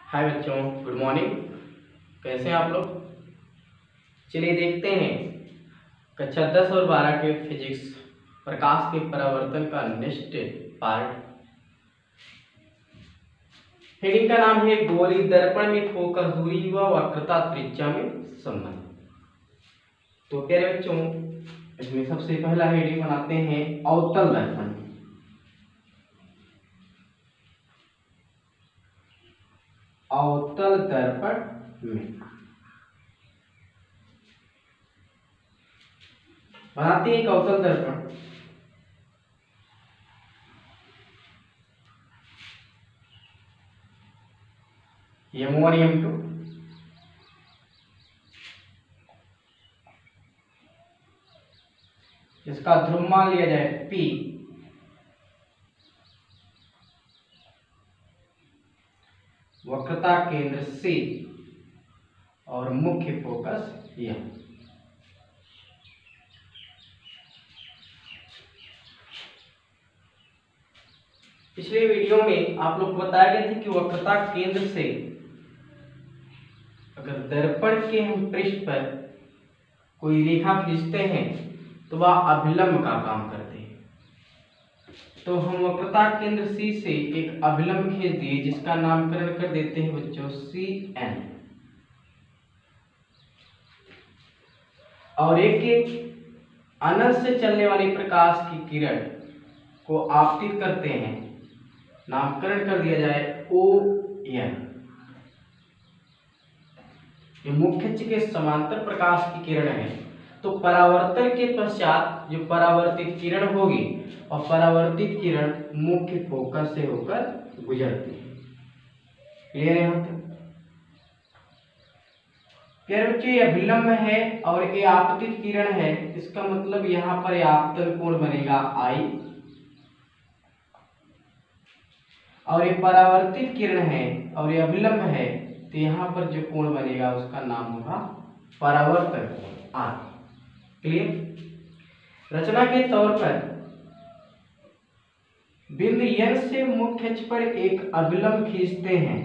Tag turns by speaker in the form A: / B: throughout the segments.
A: हाय बच्चों, good morning. कैसे हैं आप लोग? चलिए देखते हैं कक्षा 10 और 12 के फिजिक्स प्रकाश के परावर्तन का नेक्स्ट पार्ट। हेडिंग का नाम है गोली दर्पण में फोकस दूरी व वक्रता त्रिज्या में संबंध। तो प्यारे बच्चों, इसमें सबसे पहला हेडिंग बनाते हैं अवतल दर्पण। अवतल दर्पण में बनाते हैं एक अवतल दर्पण। M1 M2 इसका ध्रुवमान लिया जाए P, वक्रता केंद्र C और मुख्य फोकस यह। पिछले वीडियो में आप लोग को बताया गया था कि वक्रता केंद्र से अगर दर्पण के हम पृष्ठ पर कोई रेखा खींचते हैं तो वह अभिलंब का काम करते हैं। तो हम वक्रता केंद्र C से एक अभिलंब खींच दिए जिसका नामकरण कर देते हैं बच्चों CN, और एक अनंत से चलने वाली प्रकाश की किरण को आपतित करते हैं, नामकरण कर दिया जाए ON। ये मुख्य अक्ष के समांतर प्रकाश की किरण है। तो परावर्तन के पश्चात जो परावर्तित किरण होगी और परावर्तित किरण मुख्य फोकस से होकर गुजरती है। क्लियर है यहाँ तक? प्यारे बच्चों, ये अभिलंब है और ये आपतित किरण है। इसका मतलब यहाँ पर आपतन कोण बनेगा I, और ये परावर्तित किरण है और ये अभिलंब है, तो यहाँ पर जो कोण बनेगा उसका नाम होगा परावर्तन कोण R। क्लियर? रचना के तौर पर बिंदु N से मुख्य अक्ष पर एक अभिलंब खींचते हैं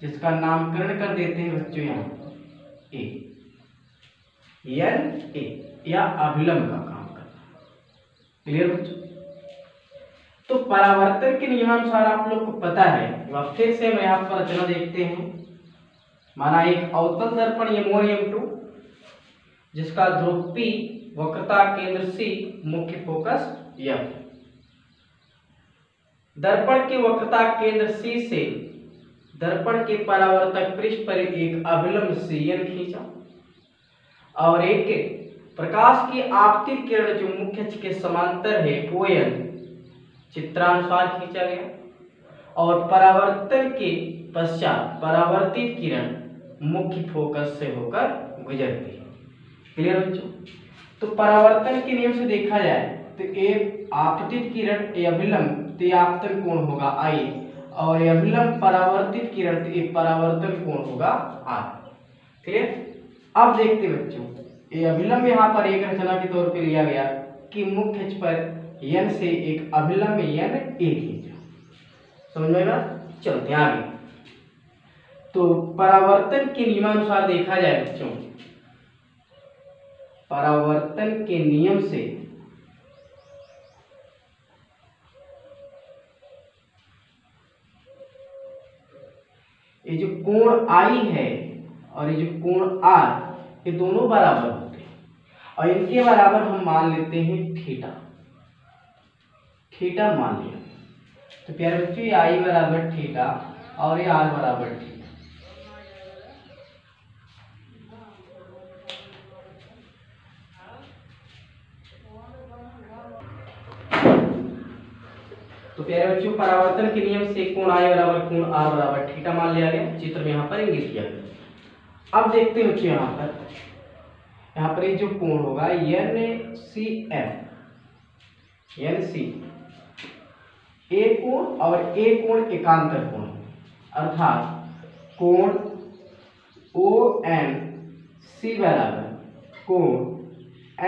A: जिसका नामकरण कर देते हैं बच्चों यहाँ A। N A या अभिलंब का काम करता है। क्लियर बच्चों? तो परावर्तन के नियमानुसार आप लोग को पता है, फिर से हम यहाँ पर रचना देखते हैं। माना एक अवतल दर्पण M1 M2 जिसका ध्रुव P, वक्रता केंद्र C, मुख्य फोकस F। दर्पण के वक्रता केंद्र C से दर्पण के परावर्तक पृष्ठ पर एक अभिलंब CN खींचा और एक प्रकाश की आपतित किरण जो मुख्य अक्ष के समांतर है ON चित्रानुसार खींचा गया और परावर्तन के पश्चात परावर्तित किरण मुख्य फोकस से होकर गुजरती है। क्लियर बच्चों? तो परावर्तन के नियम से देखा जाए तो एक आपतित किरण ये अभिलंब, तो ये आपतन कोण होगा I, और ये अभिलंब परावर्तित किरण, तो ये परावर्तन कोण होगा R। क्लियर? अब देखते बच्चों, ये अभिलंब यहाँ पर एक रचना के तौर पे लिया गया कि मुख्य अक्ष पर N से एक अभिलंब N A खींचा। समझ में ना? चलते हैं आगे। तो परावर्तन के नियमानुसार देखा जाए बच्चों, परावर्तन के नियम से ये जो कोण I है और ये जो कोण R, ये दोनों बराबर होते हैं और इनके बराबर हम मान लेते हैं थीटा। थीटा मान लिया। तो प्यारे बच्चों, ये I बराबर थीटा और ये R बराबर थीटा। तो प्यारे बच्चों, परावर्तन के नियम से कोण I बराबर कोण R बराबर थीटा मान लिया गया, चित्र में यहाँ पर इंगित किया गया। अब देखते हैं बच्चों, यहाँ पर ये जो कोण होगा NCF, NC A कोण और A कोण एकांतर कोण, अर्थात कोण ONC बराबर कोण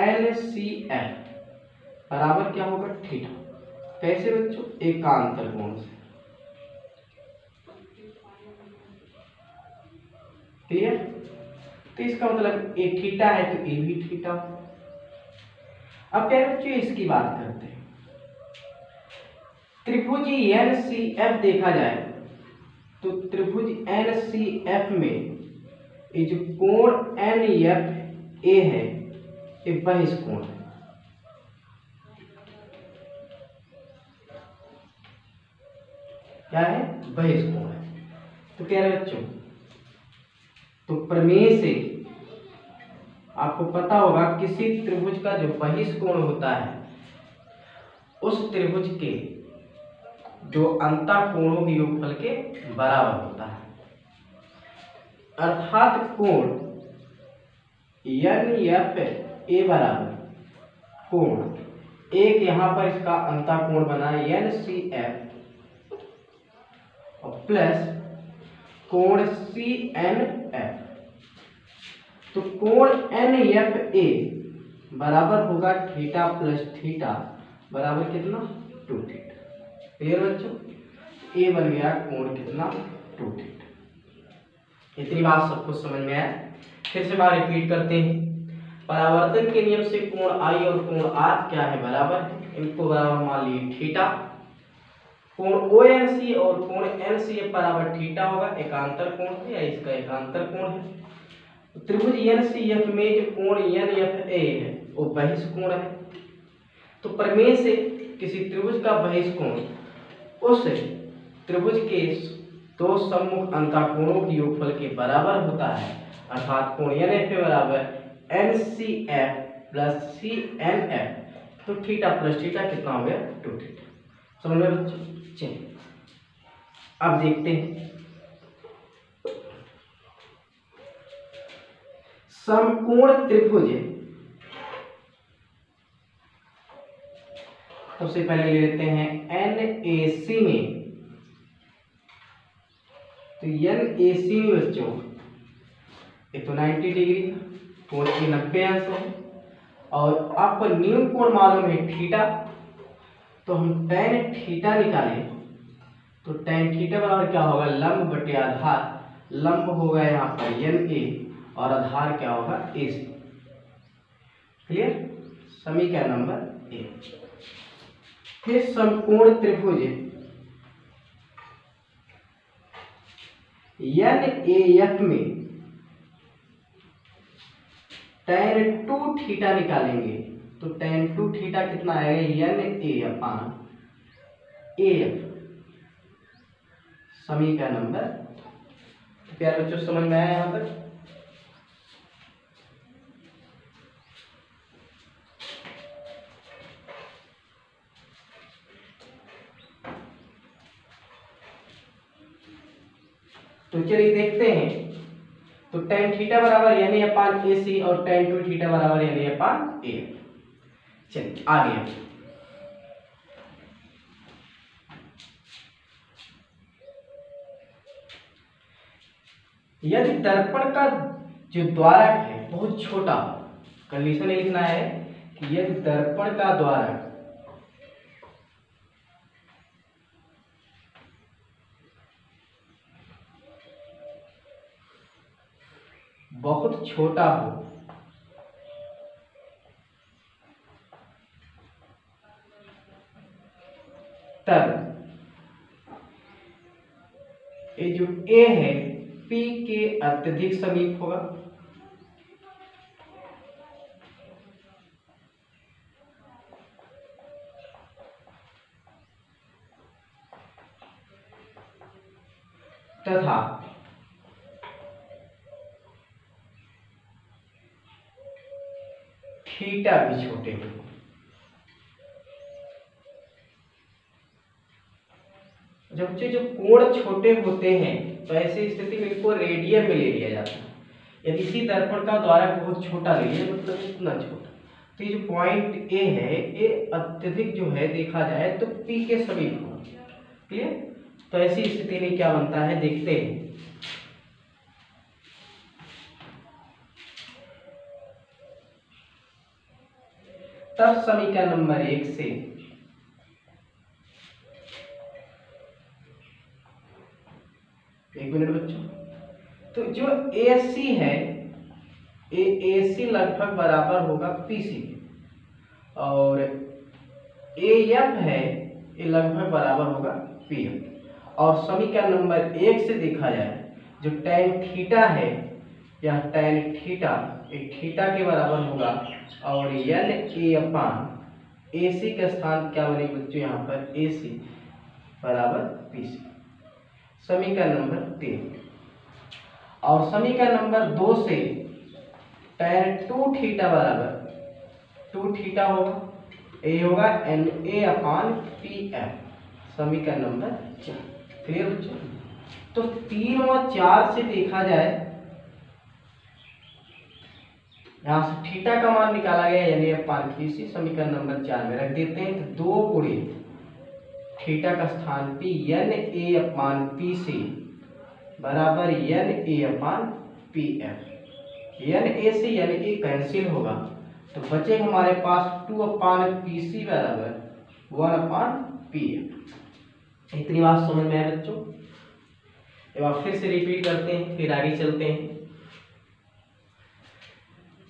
A: NCF बराबर क्या होगा? थीटा। कैसे बच्चों? एकांतर कोण से। क्लियर। तो इसका मतलब ए थीटा है तो ए भी थीटा। अब प्यारे बच्चों इसकी बात करते हैं। त्रिभुज एनसीएफ देखा जाए तो त्रिभुज एनसीएफ में ये जो कोण एनएफ ए है ये बहिष्कोण है। क्या है? बहिष्कोण है। तो प्यारे बच्चों तो प्रमेय से आपको पता होगा किसी त्रिभुज का जो बहिष्कोण होता है उस त्रिभुज के जो अंतःकोणों के योगफल के बराबर होता है। अर्थात कोण एनएफ ए बराबर कोण एक यहां पर इसका अंतःकोण बना एनसीएफ और प्लस कोण सीएनएफ। तो कोण एनएफ ए बराबर होगा थीटा प्लस थीटा बराबर कितना? 2 थीटा। क्लियर बच्चों? ए बन गया कोण कितना? 2 थीटा। इतनी बात सबको समझ में आया? फिर से बार रिपीट करते हैं। परावर्तन के नियम से कोण आई और कोण आर क्या है? बराबर है। इनको बराबर मान लिए थीटा। कोण ओएनसी और कोण एनसीएफ बराबर थीटा होगा। एकांतर कोण है या इसका एकांतर कोण है। त्रिभुज एनसीएफ में जो कोण एनएफ ए है वो बहिष्कोण है। तो प्रमेय से किसी त्रिभुज का बहिष्कोण उस त्रिभुज के दो सम्मुख अंतःकोणों के योगफल के बराबर होता है। अर्थात कोण एनएफ बराबर एनसीएफ प्लस सीएनएफ। तो थीटा प्लस थीटा कितना हो गया? 2 थीटा। समझ में बच्चों? चलिए अब देखते हैं समकोण त्रिभुज। सबसे पहले ले लेते हैं एनएसी में। तो एनएसी में बच्चों एक तो 90 डिग्री कोण के 90 अंश है और आपको न्यून कोण मालूम है थीटा। तो हम tan थीटा निकालें तो tan थीटा बराबर क्या होगा? लंब बटे आधार। लंब होगा यहाँ पर एन ए और आधार क्या होगा? A C. क्लियर? समीकरण नंबर 1। फिर समकोण त्रिभुज एन ए एफ में tan 2 थीटा निकालेंगे तो tan 2 थीटा कितना आएगा? N A upon A F. समीकरण नंबर। तो प्यारे बच्चों समझ में आया यहां तक? तो चलिए देखते हैं। तो tan थीटा बराबर एन ए अपान ए सी और tan 2 थीटा बराबर एन ए अपान ए। चलिए आगे यदि दर्पण का जो द्वारक है बहुत छोटा, कंडीशन लिखना है कि यदि दर्पण का द्वारक बहुत छोटा हो तब ये जो ए है P के अत्यधिक समीप होगा। तथा थीटा भी छोटे होंगे। जब जो कोण छोटे होते हैं तो ऐसी स्थिति में इनको रेडियन में ले लिया जाता है। यदि इसी दर्पण का द्वारक बहुत छोटा ले लिया मतलब इतना छोटा, तो ये जो पॉइंट ए है ये अत्यधिक जो है देखा जाए तो पी के समीप होगा। क्लियर? तो ऐसी स्थिति में क्या बनता है देखते हैं। तब समीकरण नंबर 1 से एक मिनट बच्चों, तो जो AC है AC लगभग बराबर होगा PC के, और AF है ये लगभग बराबर होगा PM। और समीकरण नंबर 1 से देखा जाए जो tan थीटा है या tan थीटा एक थीटा के बराबर होगा, और NA अपान AC का स्थान क्या बनेगा बच्चों यहाँ पर AC बराबर PC, समीकरण नंबर 3। और समीकरण नंबर 2 से tan 2 थीटा बराबर 2 थीटा होगा, ए होगा NA अपान PF, समीकरण नंबर 4। क्लियर बच्चों? तो 3 और 4 से देखा जाए, यहाँ से थीटा का मान निकाला गया यानी अपान PC, समीकरण नंबर 4 में रख देते हैं। तो 2 गुणे थीटा का स्थान P NA अपान PC बराबर NA अपान PF। NA से NA कैंसिल होगा तो बचेगा हमारे पास 2 अपान PC बराबर 1 अपान PF। इतनी बात समझ में आए बच्चों? एक बार फिर से रिपीट करते हैं, फिर आगे चलते हैं।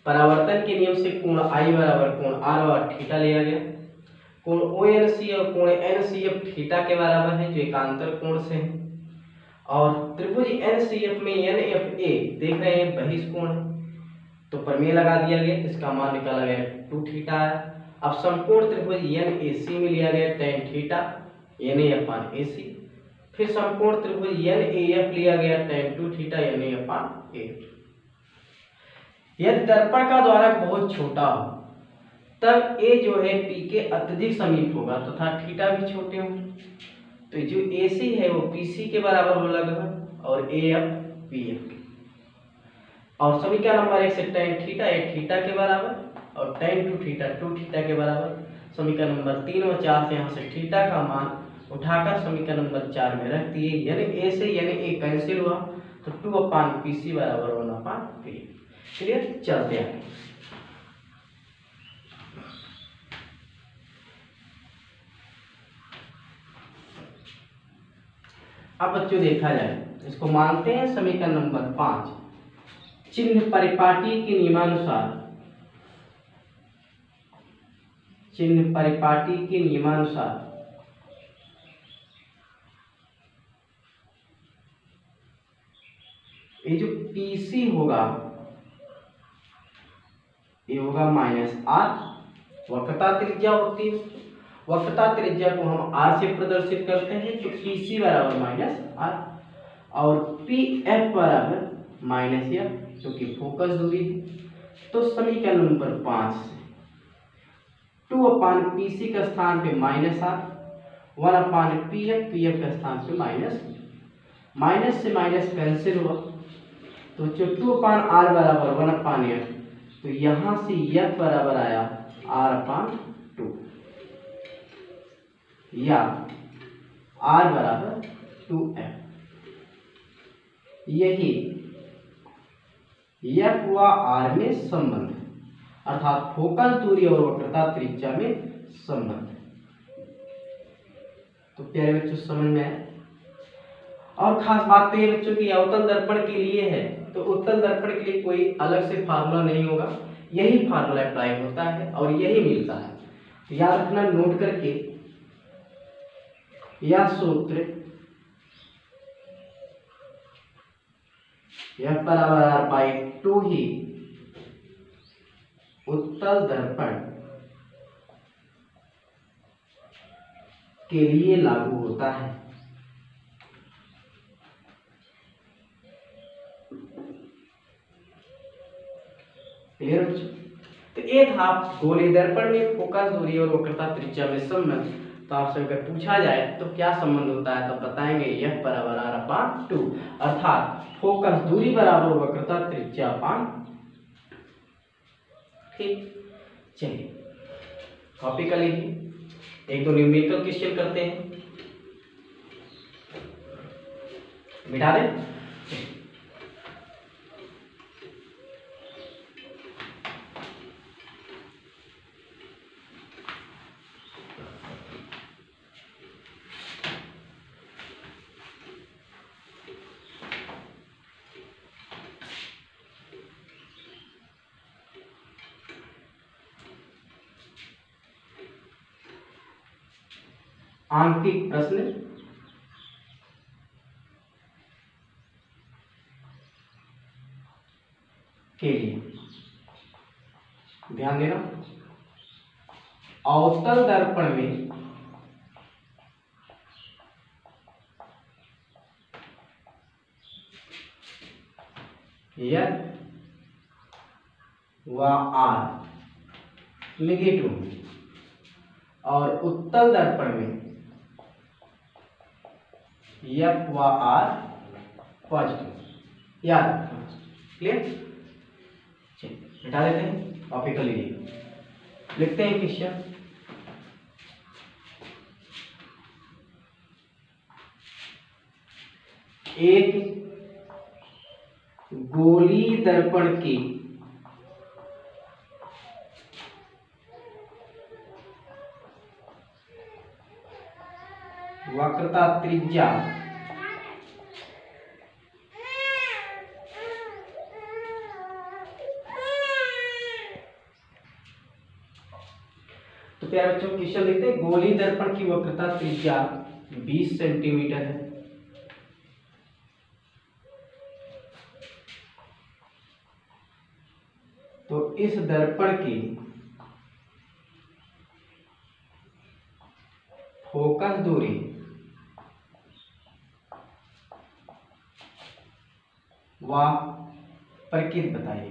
A: परावर्तन के नियम से कोण I बराबर कोण R बराबर थीटा लिया गया। कोण ONC और कोण NCF थीटा के बराबर है जो एकांतर कोण से है। और त्रिभुज NCF में NFA देख रहे हैं बहिष्कोण है, तो प्रमेय लगा दिया गया, इसका मान निकाला गया 2 थीटा है। अब समकोण त्रिभुज NAC में लिया गया tan थीटा NA अपान AC, फिर समकोण त्रिभुज NAF लिया गया tan 2 थीटा NA अपान AF। यदि दर्पण का द्वारक बहुत छोटा हो तब A जो है P के अत्यधिक समीप होगा तथा थीटा भी छोटे होंगे, तो जो AC है वो PC के बराबर हो लगभग और AF PF के। और समीकरण नंबर 1 से tan थीटा एक थीटा के बराबर और tan 2 थीटा 2 थीटा के बराबर। समीकरण नंबर 3 और 4 से यहाँ से थीटा का मान उठाकर समीकरण नंबर 4 में रख दिए, यानी A से यानी A कैंसिल हुआ तो 2 अपान PC बराबर 1 अपान PF। क्लियर? चलते हैं। अब बच्चों देखा जाए, इसको मानते हैं समीकरण नंबर 5। चिन्ह परिपाटी के नियमानुसार, चिन्ह परिपाटी के नियमानुसार ये जो PC होगा ये होगा -R, वक्रता त्रिज्या होती है, वक्रता त्रिज्या को हम R से प्रदर्शित करते हैं, तो PC बराबर -R और PF बराबर -F क्योंकि फोकस दूरी है। तो समीकरण नंबर 5 से 2 अपान PC का स्थान पे -R, 1 अपान PF, PF का स्थान पे माइनस से माइनस कैंसिल हुआ तो जो 2 अपान R बराबर 1 अपान F, तो यहां से F बराबर आया R अपान 2 या R बराबर 2F। यही F व R में संबंध है, अर्थात फोकस दूरी और वक्रता त्रिज्या में संबंध है। तो प्यारे बच्चों समझ में आए? और खास बात तो ये बच्चों की अवतल दर्पण के लिए है, तो उत्तल दर्पण के लिए कोई अलग से फार्मूला नहीं होगा, यही फार्मूला अप्लाई होता है और यही मिलता है। तो याद रखना, नोट करके, यह सूत्र F बराबर R/2 ही उत्तल दर्पण के लिए लागू होता है। क्लियर? तो ये था गोलीय दर्पण में फोकस दूरी और वक्रता त्रिज्या में संबंध। तो आपसे अगर पूछा जाए तो क्या संबंध होता है, तो बताएंगे F बराबर R/2, अर्थात फोकस दूरी बराबर वक्रता त्रिज्या अपान। ठीक, चलिए कॉपी कर लीजिए, एक दो न्यूमेरिकल क्वेश्चन करते हैं, मिटा दें। आंकिक प्रश्न के लिए ध्यान देना, अवतल दर्पण में यह व आर नेगेटिव और उत्तल दर्पण में एफ व आर पॉजिटिव। याद रखना, क्लियर। चलिए हटा देते हैं, कॉपी कर लीजिए। लिखते हैं क्वेश्चन, एक गोली दर्पण की वक्रता त्रिज्या तो प्यारे बच्चों क्वेश्चन लिखते हैं, गोली दर्पण की वक्रता त्रिज्या 20 सेंटीमीटर है। तो इस दर्पण की फोकस दूरी व प्रकृति बताइए।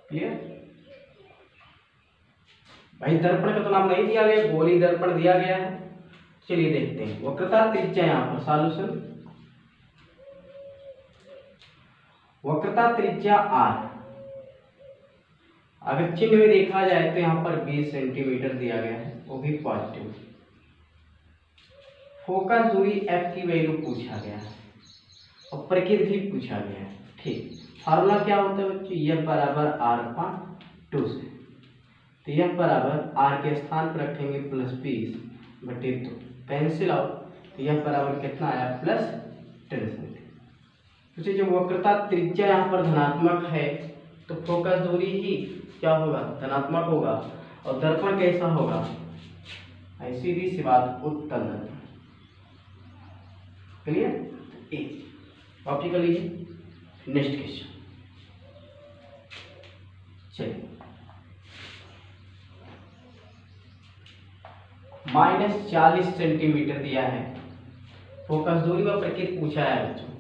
A: क्लियर। भाई दर्पण का तो नाम नहीं दिया गया, गोली दर्पण दिया गया है। चलिए देखते हैं वक्रता त्रिज्या, यहां पर सॉल्यूशन, वक्रता त्रिज्या r, अगर चिन्ह में देखा जाए तो यहां पर 20 सेंटीमीटर दिया गया है, वो भी पॉजिटिव। फोकस दूरी f की वैल्यू पूछा गया है और प्रकृति भी पूछा गया है। ठीक, फार्मूला क्या होता है बच्चों, यह बराबर r/2 से, तो यह बराबर r के स्थान पर रखेंगे +20/2, कैंसिल आउट, तो यह बराबर कितना आया +10 सेंटीमीटर। तो जो वक्रता त्रिज्या यहाँ पर धनात्मक है तो फोकस दूरी ही क्या होगा, धनात्मक होगा, और दर्पण कैसा होगा, सीधी सी बात, उत्तल दर्पण। क्लियर। ए कॉपी कर लीजिए। नेक्स्ट क्वेश्चन, चलिए -40 सेंटीमीटर दिया है, फोकस दूरी व प्रकृति पूछा है बच्चों।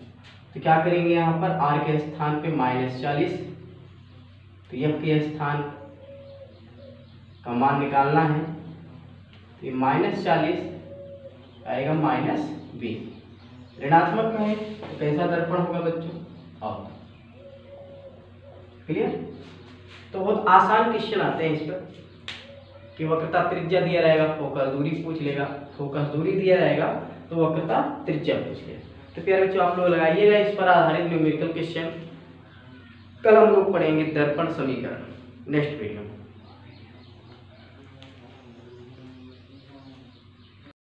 A: तो क्या करेंगे, यहाँ पर r के स्थान पे -40, तो f के स्थान का मान निकालना है, तो ये -40 आएगा -20, ऋणात्मक में है तो कैसा दर्पण होगा बच्चों, और क्लियर। तो बहुत आसान क्वेश्चन आते हैं इस पर कि वक्रता त्रिज्या दिया रहेगा, फोकस दूरी पूछ लेगा, फोकस दूरी दिया रहेगा तो वक्रता त्रिज्या पूछ लेगा। तो प्यारे बच्चों आप लोग लगाइएगा इस पर आधारित न्यूमेरिकल क्वेश्चन। कल हम लोग पढ़ेंगे दर्पण समीकरण नेक्स्ट वीडियो में।